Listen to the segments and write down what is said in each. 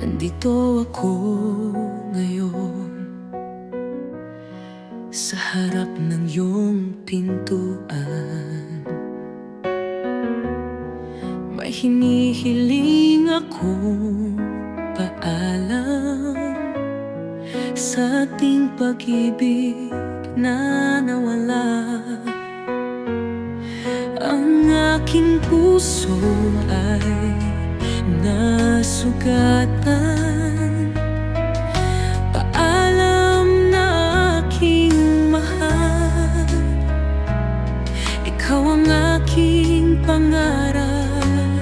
Nandito ako ngayon sa harap ng iyong pintuan. May hinihiling akong paalam sa ating pag-ibig na nawala. Ang aking puso ay nasugatan. Paalam na aking mahal, ikaw ang aking pangarap.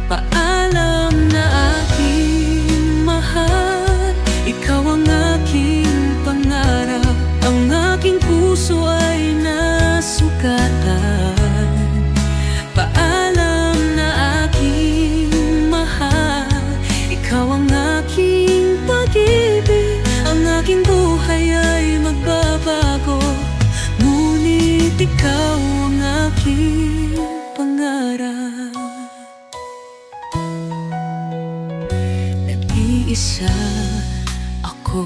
Paalam na aking mahal, ikaw ang aking pangarap. Ang aking puso ay nasugatan. Ikaw ang aking pag-ibig, ang aking buhay ay magbabago. Ngunit ikaw ang aking pangarap. Nag-iisa ako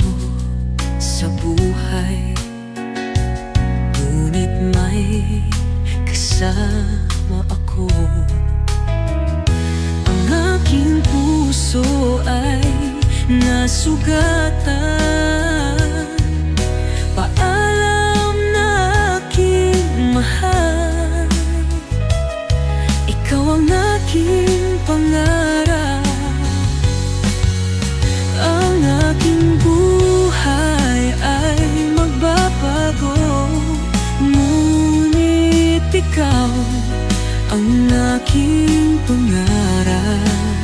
sa buhay, ngunit may kasama ako. Ang aking puso ay nasugatan. Paalam na aking mahal, ikaw ang aking pangarap. Ang aking buhay ay magbabago, ngunit ikaw ang aking pangarap.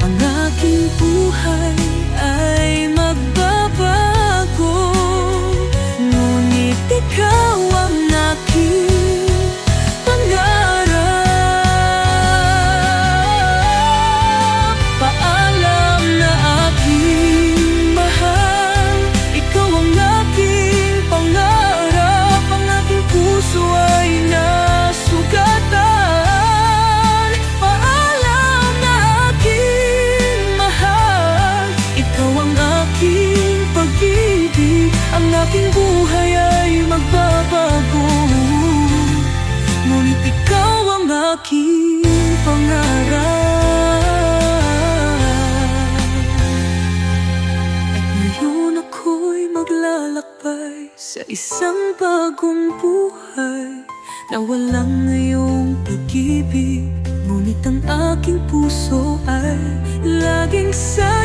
Ang aking buhay ay magbabago, ngunit ikaw ang aking pangarap. Paalam na aking mahal, ikaw ang aking pangarap. Ang aking puso ay nasugatan. Paalam na aking mahal, ikaw ang aking pag-ibig. Ang aking buhay ay magbabago, ngunit ikaw ang aking pangarap. At ngayon ako'y maglalakbay sa isang bagong buhay na walang iyong pag-ibig, ngunit ang aking puso ay laging sa